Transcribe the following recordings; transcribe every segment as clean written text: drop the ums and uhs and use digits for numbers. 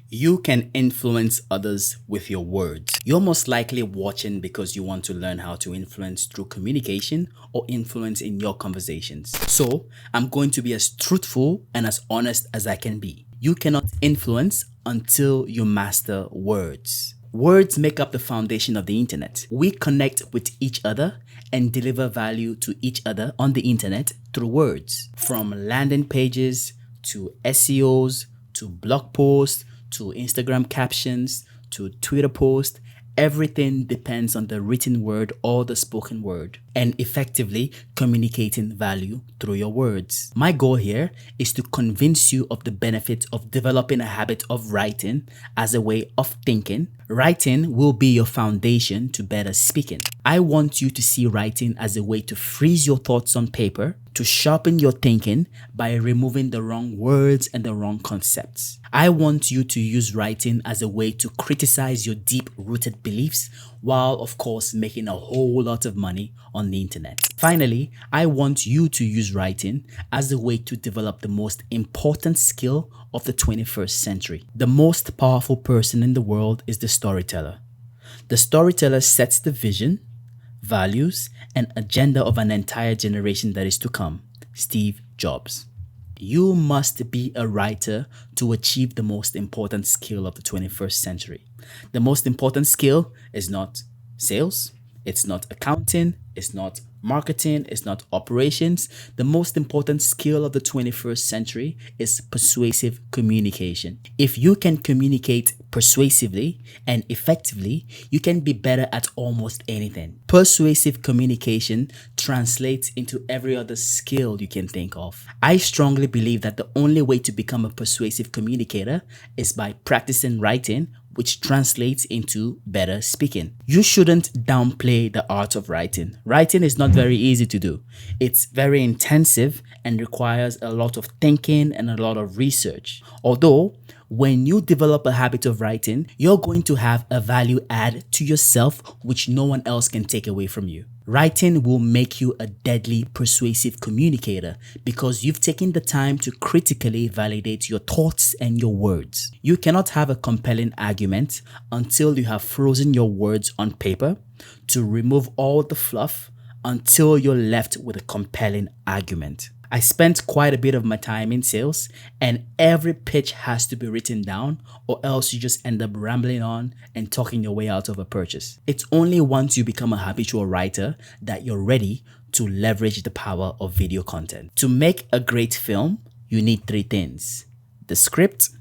You can influence others with your words. You're most likely watching because you want to learn how to influence through communication or influence in your conversations. So, I'm going to be as truthful and as honest as I can be. You cannot influence until you master words. Words make up the foundation of the internet. We connect with each other and deliver value to each other on the internet through words. From landing pages to SEOs to blog posts to Instagram captions, to Twitter posts, everything depends on the written word or the spoken word and effectively communicating value through your words. My goal here is to convince you of the benefit of developing a habit of writing as a way of thinking. Writing will be your foundation to better speaking. I want you to see writing as a way to freeze your thoughts on paper, to sharpen your thinking by removing the wrong words and the wrong concepts. I want you to use writing as a way to criticize your deep-rooted beliefs while, of course, making a whole lot of money on the internet. Finally, I want you to use writing as a way to develop the most important skill of the 21st century. The most powerful person in the world is the storyteller. The storyteller sets the vision, values, and agenda of an entire generation that is to come. Steve Jobs. You must be a writer to achieve the most important skill of the 21st century. The most important skill is not sales, it's not accounting, it's not marketing, it's not operations. The most important skill of the 21st century is persuasive communication. If you can communicate persuasively and effectively, you can be better at almost anything. Persuasive communication translates into every other skill you can think of. I strongly believe that the only way to become a persuasive communicator is by practicing writing, which translates into better speaking. You shouldn't downplay the art of writing. Writing is not very easy to do. It's very intensive and requires a lot of thinking and a lot of research. Although, when you develop a habit of writing, you're going to have a value add to yourself which no one else can take away from you. Writing will make you a deadly persuasive communicator because you've taken the time to critically validate your thoughts and your words. You cannot have a compelling argument until you have frozen your words on paper to remove all the fluff until you're left with a compelling argument. I spent quite a bit of my time in sales, and every pitch has to be written down or else you just end up rambling on and talking your way out of a purchase. It's only once you become a habitual writer that you're ready to leverage the power of video content. To make a great film, you need three things: the script,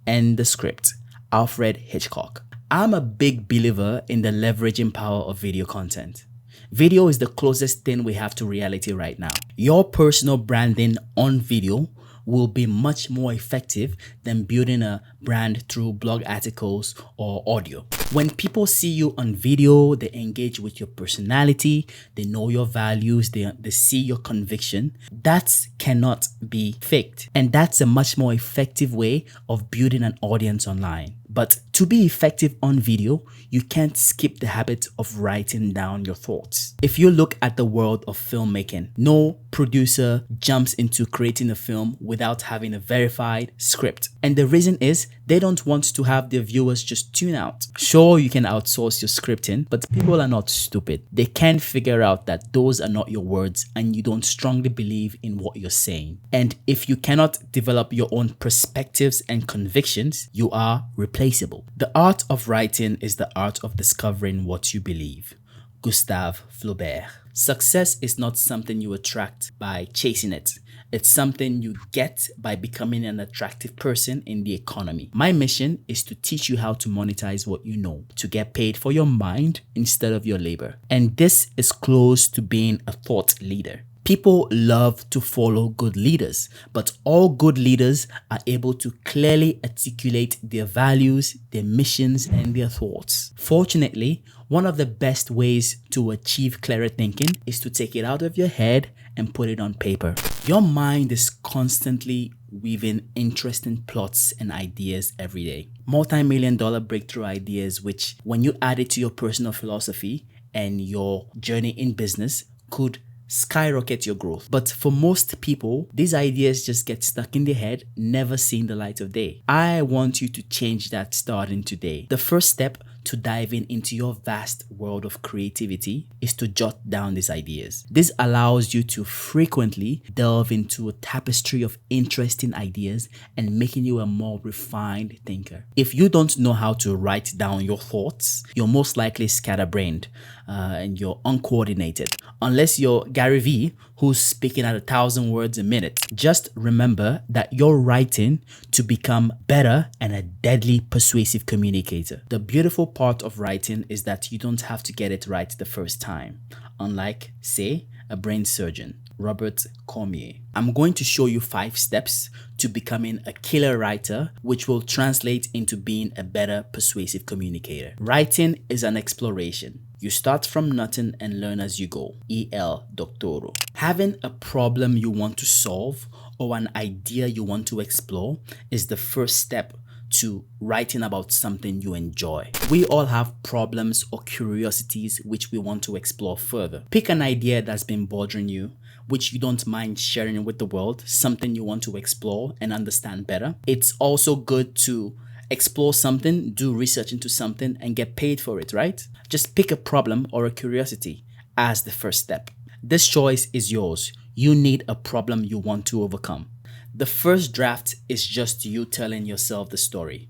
and the script. Alfred Hitchcock. I'm a big believer in the leveraging power of video content. Video is the closest thing we have to reality right now. Your personal branding on video will be much more effective than building a brand through blog articles or audio. When people see you on video, they engage with your personality, they know your values, they see your conviction. That cannot be faked. And that's a much more effective way of building an audience online. But to be effective on video, you can't skip the habit of writing down your thoughts. If you look at the world of filmmaking, no producer jumps into creating a film without having a verified script. And the reason is they don't want to have their viewers just tune out. Sure, you can outsource your scripting, but people are not stupid. They can figure out that those are not your words and you don't strongly believe in what you're saying. And if you cannot develop your own perspectives and convictions, you are replaceable. The art of writing is the art of discovering what you believe. Gustave Flaubert. Success is not something you attract by chasing it. It's something you get by becoming an attractive person in the economy. My mission is to teach you how to monetize what you know, to get paid for your mind instead of your labor. And this is close to being a thought leader. People love to follow good leaders, but all good leaders are able to clearly articulate their values, their missions, and their thoughts. Fortunately, one of the best ways to achieve clearer thinking is to take it out of your head and put it on paper. Your mind is constantly weaving interesting plots and ideas every day. Multi-million-dollar breakthrough ideas, which when you add it to your personal philosophy and your journey in business, could skyrocket your growth. But for most people, these ideas just get stuck in their head, never seeing the light of day. I want you to change that starting today. The first step to diving into your vast world of creativity is to jot down these ideas. This allows you to frequently delve into a tapestry of interesting ideas and making you a more refined thinker. If you don't know how to write down your thoughts, you're most likely scatterbrained and you're uncoordinated. Unless you're Gary Vee, who's speaking at 1,000 words a minute. Just remember that you're writing to become better and a deadly persuasive communicator. The beautiful part of writing is that you don't have to get it right the first time, unlike, say, a brain surgeon, Robert Cormier. I'm going to show you 5 steps to becoming a killer writer, which will translate into being a better persuasive communicator. Writing is an exploration. You start from nothing and learn as you go. E.L. Doctoro. Having a problem you want to solve or an idea you want to explore is the first step to writing about something you enjoy. We all have problems or curiosities which we want to explore further. Pick an idea that's been bothering you, which you don't mind sharing with the world, something you want to explore and understand better. It's also good to explore something, do research into something and get paid for it, right? Just pick a problem or a curiosity as the first step. This choice is yours. You need a problem you want to overcome. The first draft is just you telling yourself the story.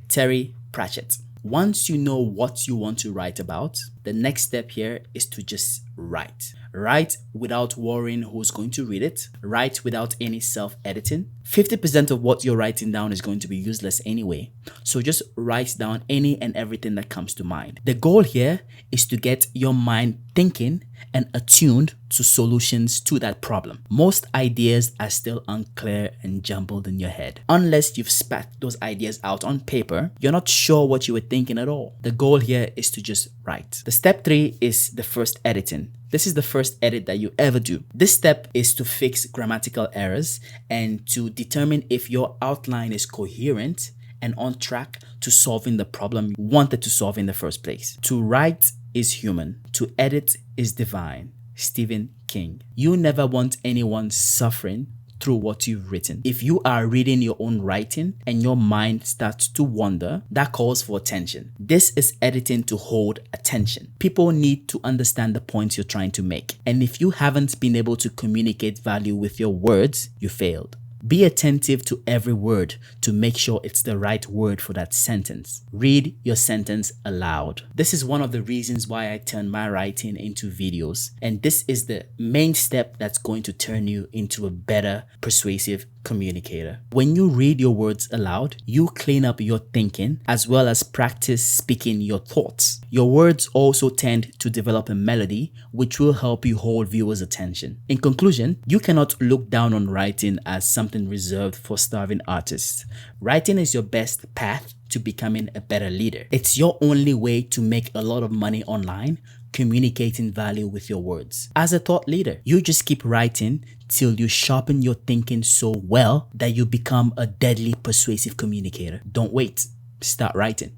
Terry Pratchett. Once you know what you want to write about, the next step here is to just write. Write without worrying who's going to read it. Write without any self-editing. 50% of what you're writing down is going to be useless anyway. So just write down any and everything that comes to mind. The goal here is to get your mind thinking and attuned to solutions to that problem. Most ideas are still unclear and jumbled in your head. Unless you've spat those ideas out on paper, you're not sure what you were thinking at all. The goal here is to just write. The step 3 is the first editing. This is the first edit that you ever do. This step is to fix grammatical errors and to determine if your outline is coherent and on track to solving the problem you wanted to solve in the first place. To write is human. To edit is divine. Stephen King. You never want anyone suffering through what you've written. If you are reading your own writing and your mind starts to wander, that calls for attention. This is editing to hold attention. People need to understand the points you're trying to make. And if you haven't been able to communicate value with your words, you failed. Be attentive to every word to make sure it's the right word for that sentence. Read your sentence aloud. This is one of the reasons why I turn my writing into videos. And this is the main step that's going to turn you into a better persuasive communicator. When you read your words aloud, you clean up your thinking as well as practice speaking your thoughts. Your words also tend to develop a melody which will help you hold viewers' attention. In conclusion, you cannot look down on writing as something reserved for starving artists. Writing is your best path to becoming a better leader. It's your only way to make a lot of money online, communicating value with your words. As a thought leader, you just keep writing till you sharpen your thinking so well that you become a deadly persuasive communicator. Don't wait. Start writing.